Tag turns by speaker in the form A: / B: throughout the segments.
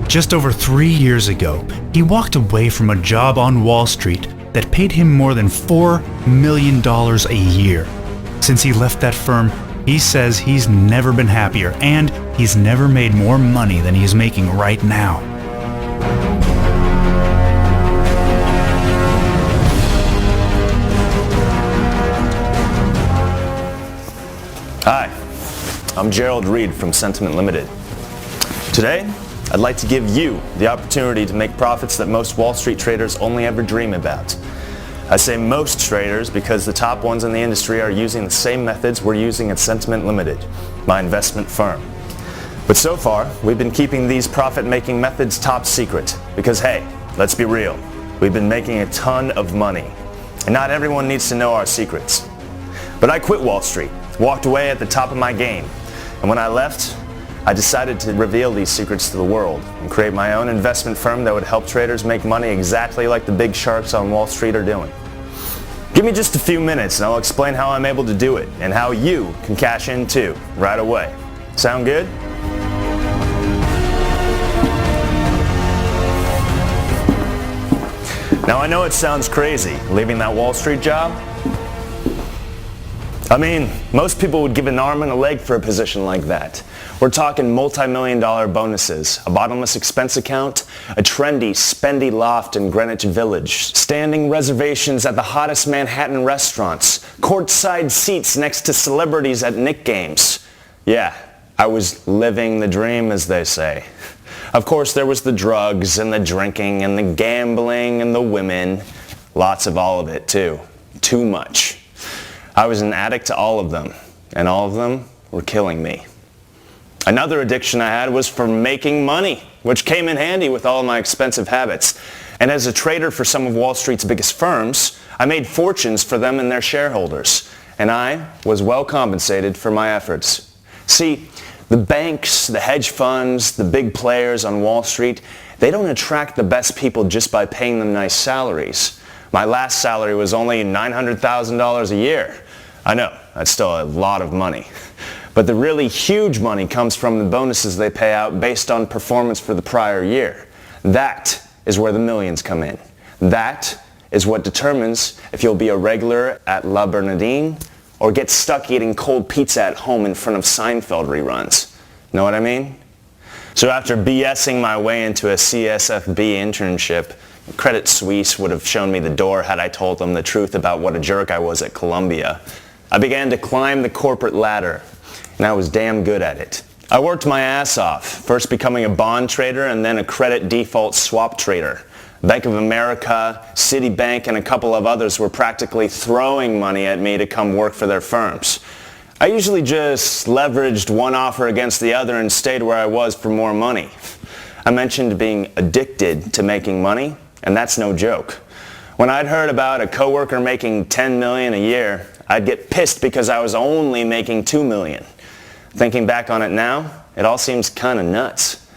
A: Just over 3 years ago, he walked away from a job on Wall Street that paid him more than $4 million a year. Since he left that firm, he says he's never been happier and he's never made more money than he's making right now.
B: Hi, I'm Gerald Reed from Centument Limited. Today, I'd like to give you the opportunity to make profits that most Wall Street traders only ever dream about. I say most traders because the top ones in the industry are using the same methods we're using at Centument Limited, my investment firm. But so far, we've been keeping these profit-making methods top secret because, hey, let's be real, we've been making a ton of money. And not everyone needs to know our secrets. But I quit Wall Street, walked away at the top of my game, and when I left, I decided to reveal these secrets to the world and create my own investment firm that would help traders make money exactly like the big sharks on Wall Street are doing. Give me just a few minutes and I'll explain how I'm able to do it and how you can cash in too, right away. Sound good? Now I know it sounds crazy, leaving that Wall Street job. I mean, most people would give an arm and a leg for a position like that. We're talking multi-million-dollar bonuses, a bottomless expense account, a trendy, spendy loft in Greenwich Village, standing reservations at the hottest Manhattan restaurants, courtside seats next to celebrities at Knicks games. Yeah, I was living the dream, as they say. Of course, there was the drugs and the drinking and the gambling and the women. Lots of all of it, too. Too much. I was an addict to all of them, and all of them were killing me. Another addiction I had was for making money, which came in handy with all of my expensive habits. And as a trader for some of Wall Street's biggest firms, I made fortunes for them and their shareholders, and I was well compensated for my efforts. See, the banks, the hedge funds, the big players on Wall Street, they don't attract the best people just by paying them nice salaries. My last salary was only $900,000 a year. I know, that's still a lot of money. But the really huge money comes from the bonuses they pay out based on performance for the prior year. That is where the millions come in. That is what determines if you'll be a regular at La Bernardine or get stuck eating cold pizza at home in front of Seinfeld reruns. Know what I mean? So after BSing my way into a CSFB internship, Credit Suisse would have shown me the door had I told them the truth about what a jerk I was at Columbia. I began to climb the corporate ladder, and I was damn good at it. I worked my ass off, first becoming a bond trader and then a credit default swap trader. Bank of America, Citibank, and a couple of others were practically throwing money at me to come work for their firms. I usually just leveraged one offer against the other and stayed where I was for more money. I mentioned being addicted to making money, and that's no joke. When I'd heard about a coworker making $10 million a year, I'd get pissed because I was only making $2 million. Thinking back on it now, it all seems kind of nuts.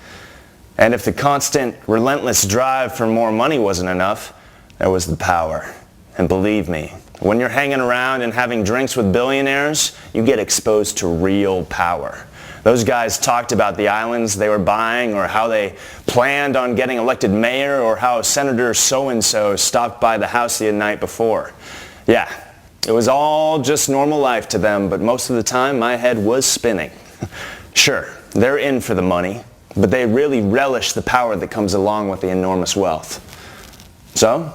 B: And if the constant, relentless drive for more money wasn't enough, there was the power. And believe me, when you're hanging around and having drinks with billionaires, you get exposed to real power. Those guys talked about the islands they were buying or how they planned on getting elected mayor or how Senator so-and-so stopped by the house the night before. Yeah, it was all just normal life to them, but most of the time my head was spinning. Sure, they're in for the money, but they really relish the power that comes along with the enormous wealth. So,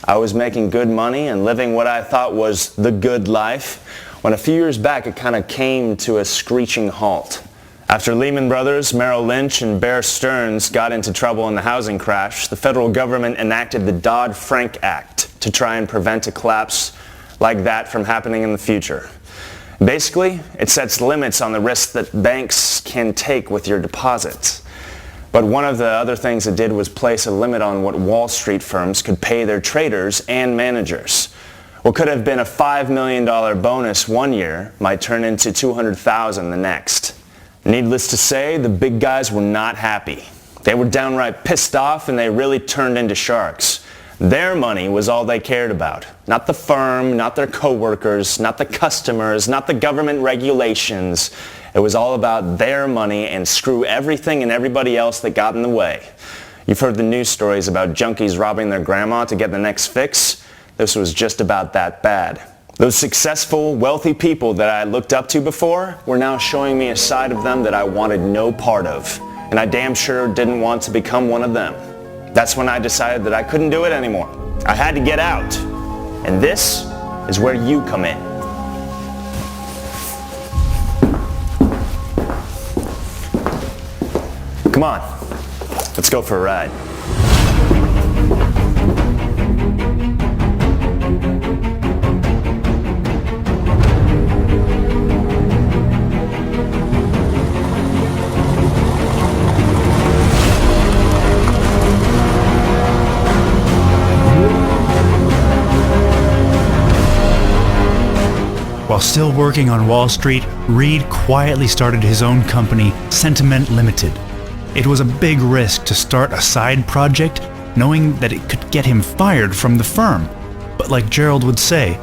B: I was making good money and living what I thought was the good life, when a few years back it kind of came to a screeching halt. After Lehman Brothers, Merrill Lynch, and Bear Stearns got into trouble in the housing crash, the federal government enacted the Dodd-Frank Act to try and prevent a collapse like that from happening in the future. Basically, it sets limits on the risks that banks can take with your deposits. But one of the other things it did was place a limit on what Wall Street firms could pay their traders and managers. What could have been a $5 million bonus one year might turn into $200,000 the next. Needless to say, the big guys were not happy. They were downright pissed off and they really turned into sharks. Their money was all they cared about. Not the firm, not their coworkers, not the customers, not the government regulations. It was all about their money and screw everything and everybody else that got in the way. You've heard the news stories about junkies robbing their grandma to get the next fix. This was just about that bad. Those successful, wealthy people that I looked up to before were now showing me a side of them that I wanted no part of. And I damn sure didn't want to become one of them. That's when I decided that I couldn't do it anymore. I had to get out. And this is where you come in. Come on, let's go for a ride.
A: While still working on Wall Street, Reed quietly started his own company, Centument Limited. It was a big risk to start a side project, knowing that it could get him fired from the firm. But like Gerald would say,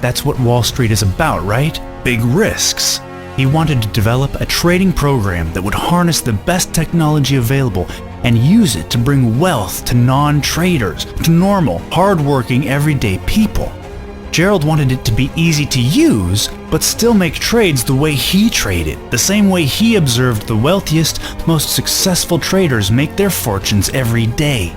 A: that's what Wall Street is about, right? Big risks. He wanted to develop a trading program that would harness the best technology available and use it to bring wealth to non-traders, to normal, hard-working, everyday people. Gerald wanted it to be easy to use, but still make trades the way he traded, the same way he observed the wealthiest, most successful traders make their fortunes every day.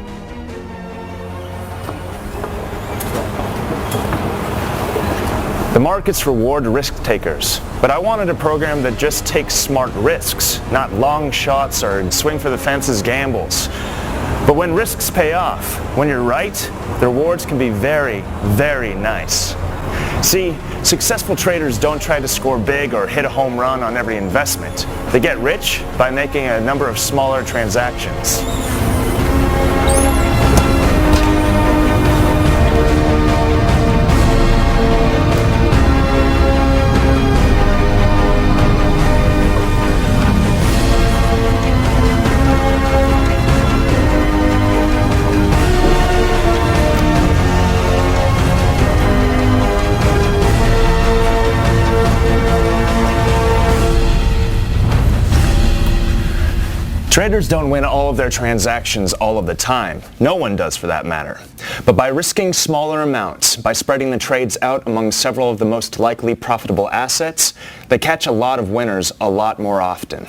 B: The markets reward risk takers, but I wanted a program that just takes smart risks, not long shots or swing for the fences gambles. But when risks pay off, when you're right, the rewards can be very, very nice. See, successful traders don't try to score big or hit a home run on every investment. They get rich by making a number of smaller transactions. Traders don't win all of their transactions all of the time. No one does for that matter. But by risking smaller amounts, by spreading the trades out among several of the most likely profitable assets, they catch a lot of winners a lot more often.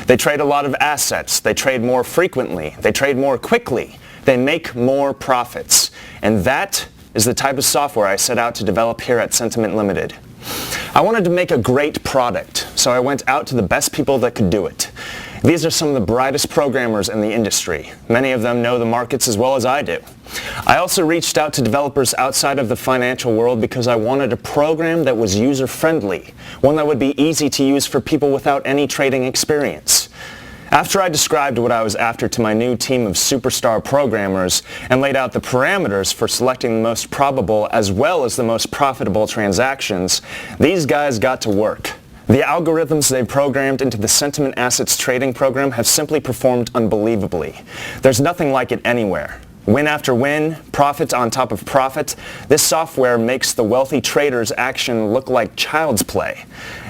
B: They trade a lot of assets, they trade more frequently, they trade more quickly, they make more profits. And that is the type of software I set out to develop here at Centument Limited. I wanted to make a great product, so I went out to the best people that could do it. These are some of the brightest programmers in the industry. Many of them know the markets as well as I do. I also reached out to developers outside of the financial world because I wanted a program that was user-friendly, one that would be easy to use for people without any trading experience. After I described what I was after to my new team of superstar programmers and laid out the parameters for selecting the most probable as well as the most profitable transactions, these guys got to work. The algorithms they programmed into the Centument Assets trading program have simply performed unbelievably. There's nothing like it anywhere. Win after win, profit on top of profit, this software makes the wealthy traders' action look like child's play.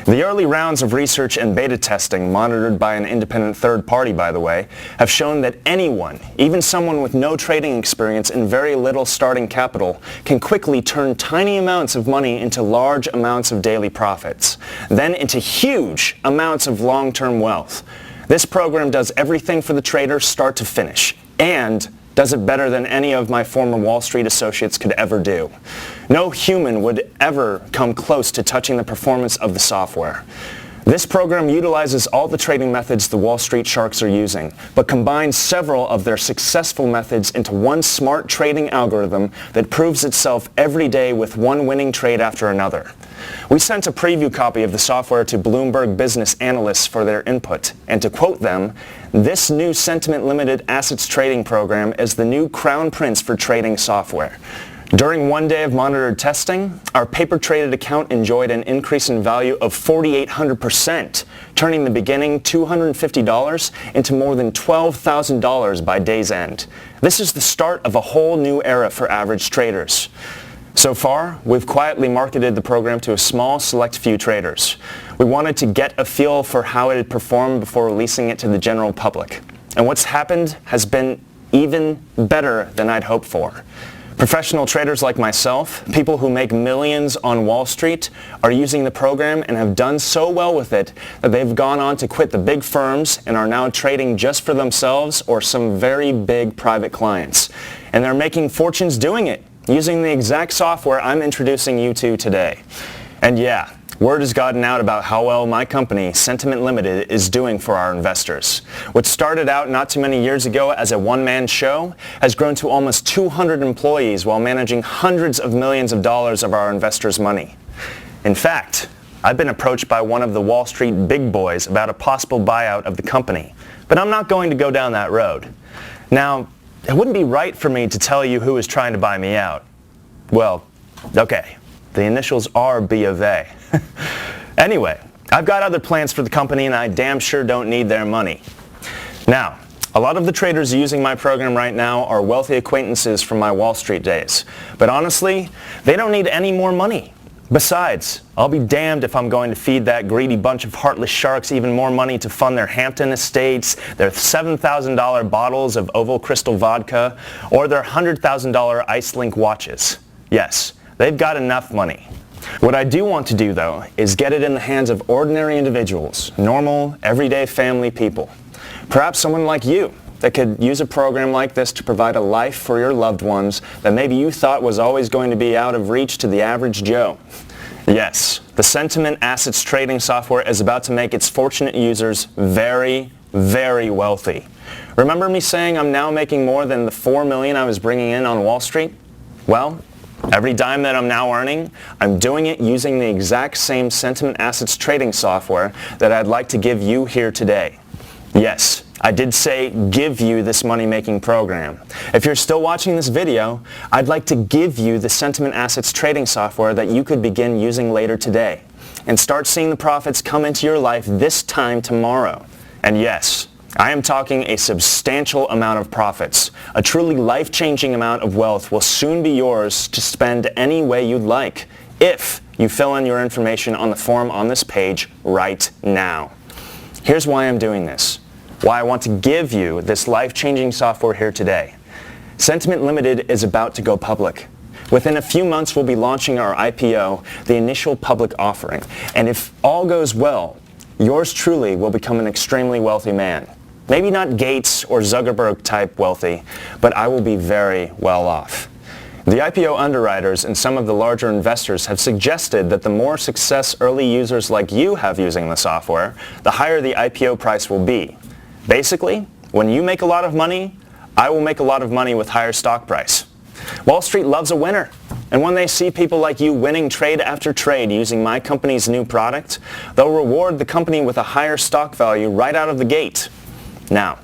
B: The early rounds of research and beta testing, monitored by an independent third party by the way, have shown that anyone, even someone with no trading experience and very little starting capital, can quickly turn tiny amounts of money into large amounts of daily profits, then into huge amounts of long-term wealth. This program does everything for the trader start to finish, and does it better than any of my former Wall Street associates could ever do. No human would ever come close to touching the performance of the software. This program utilizes all the trading methods the Wall Street sharks are using, but combines several of their successful methods into one smart trading algorithm that proves itself every day with one winning trade after another. We sent a preview copy of the software to Bloomberg business analysts for their input, and to quote them, "This new Centument Limited Assets Trading Program is the new crown prince for trading software." During one day of monitored testing, our paper-traded account enjoyed an increase in value of 4,800%, turning the beginning $250 into more than $12,000 by day's end. This is the start of a whole new era for average traders. So far, we've quietly marketed the program to a small, select few traders. We wanted to get a feel for how it had performed before releasing it to the general public. And what's happened has been even better than I'd hoped for. Professional traders like myself, people who make millions on Wall Street, are using the program and have done so well with it that they've gone on to quit the big firms and are now trading just for themselves or some very big private clients. And they're making fortunes doing it, using the exact software I'm introducing you to today. And yeah, word has gotten out about how well my company, Centument Limited, is doing for our investors. What started out not too many years ago as a one-man show has grown to almost 200 employees while managing hundreds of millions of dollars of our investors' money. In fact, I've been approached by one of the Wall Street big boys about a possible buyout of the company, but I'm not going to go down that road. Now, it wouldn't be right for me to tell you who is trying to buy me out. Well, okay. The initials are B of A. Anyway, I've got other plans for the company and I damn sure don't need their money. Now, a lot of the traders using my program right now are wealthy acquaintances from my Wall Street days. But honestly, they don't need any more money. Besides, I'll be damned if I'm going to feed that greedy bunch of heartless sharks even more money to fund their Hampton estates, their $7,000 bottles of Oval Crystal vodka, or their $100,000 Icelink watches. Yes, they've got enough money. What I do want to do, though, is get it in the hands of ordinary individuals, normal, everyday family people. Perhaps someone like you that could use a program like this to provide a life for your loved ones that maybe you thought was always going to be out of reach to the average Joe. Yes, the Centument Assets Trading Software is about to make its fortunate users very, very wealthy. Remember me saying I'm now making more than the $4 million I was bringing in on Wall Street? Well, every dime that I'm now earning, I'm doing it using the exact same Centument Assets Trading Software that I'd like to give you here today. Yes, I did say give you this money-making program. If you're still watching this video, I'd like to give you the Centument Assets Trading Software that you could begin using later today and start seeing the profits come into your life this time tomorrow. And yes, I am talking a substantial amount of profits. A truly life-changing amount of wealth will soon be yours to spend any way you'd like if you fill in your information on the form on this page right now. Here's why I'm doing this. Why I want to give you this life-changing software here today. Centument Limited is about to go public. Within a few months, we'll be launching our IPO, the initial public offering. And if all goes well, yours truly will become an extremely wealthy man. Maybe not Gates or Zuckerberg type wealthy, but I will be very well off. The IPO underwriters and some of the larger investors have suggested that the more success early users like you have using the software, the higher the IPO price will be. Basically, when you make a lot of money, I will make a lot of money with higher stock price. Wall Street loves a winner, and when they see people like you winning trade after trade using my company's new product, they'll reward the company with a higher stock value right out of the gate. Now,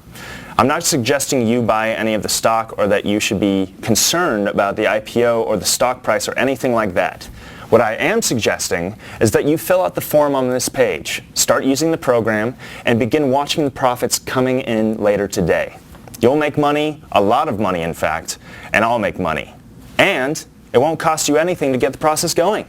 B: I'm not suggesting you buy any of the stock or that you should be concerned about the IPO or the stock price or anything like that. What I am suggesting is that you fill out the form on this page, start using the program, and begin watching the profits coming in later today. You'll make money, a lot of money in fact, and I'll make money. And it won't cost you anything to get the process going.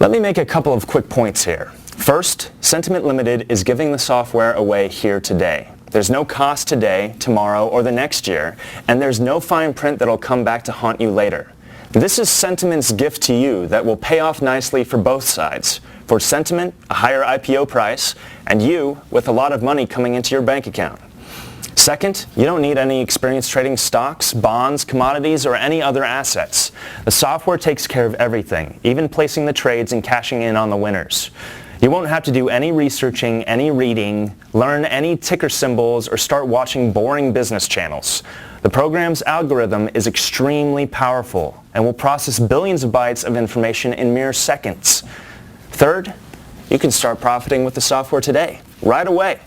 B: Let me make a couple of quick points here. First, Centument Limited is giving the software away here today. There's no cost today, tomorrow, or the next year, and there's no fine print that'll come back to haunt you later. This is Centument's gift to you that will pay off nicely for both sides. For Centument, a higher IPO price, and you with a lot of money coming into your bank account. Second, you don't need any experience trading stocks, bonds, commodities, or any other assets. The software takes care of everything, even placing the trades and cashing in on the winners. You won't have to do any researching, any reading, learn any ticker symbols, or start watching boring business channels. The program's algorithm is extremely powerful and will process billions of bytes of information in mere seconds. Third, you can start profiting with the software today, right away.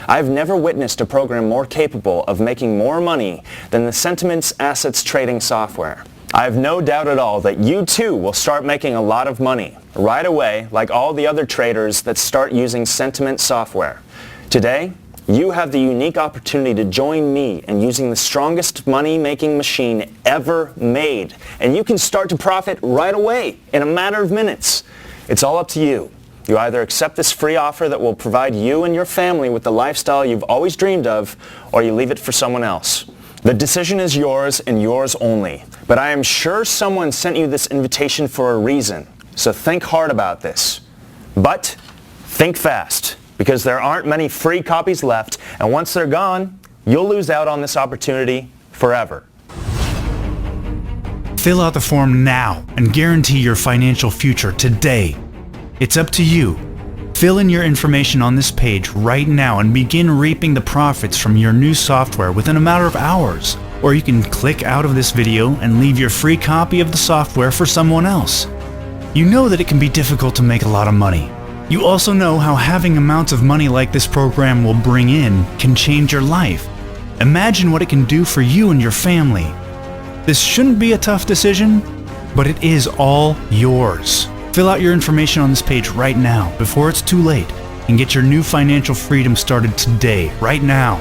B: I've never witnessed a program more capable of making more money than the Centument's Assets Trading Software. I have no doubt at all that you too will start making a lot of money right away, like all the other traders that start using Centument software. Today, you have the unique opportunity to join me in using the strongest money-making machine ever made, and you can start to profit right away in a matter of minutes. It's all up to you. You either accept this free offer that will provide you and your family with the lifestyle you've always dreamed of, or you leave it for someone else. The decision is yours and yours only. But I am sure someone sent you this invitation for a reason. So think hard about this. But think fast, because there aren't many free copies left, and once they're gone, you'll lose out on this opportunity forever.
A: Fill out the form now and guarantee your financial future today. It's up to you. Fill in your information on this page right now and begin reaping the profits from your new software within a matter of hours. Or you can click out of this video and leave your free copy of the software for someone else. You know that it can be difficult to make a lot of money. You also know how having amounts of money like this program will bring in can change your life. Imagine what it can do for you and your family. This shouldn't be a tough decision, but it is all yours. Fill out your information on this page right now before it's too late and get your new financial freedom started today, right now.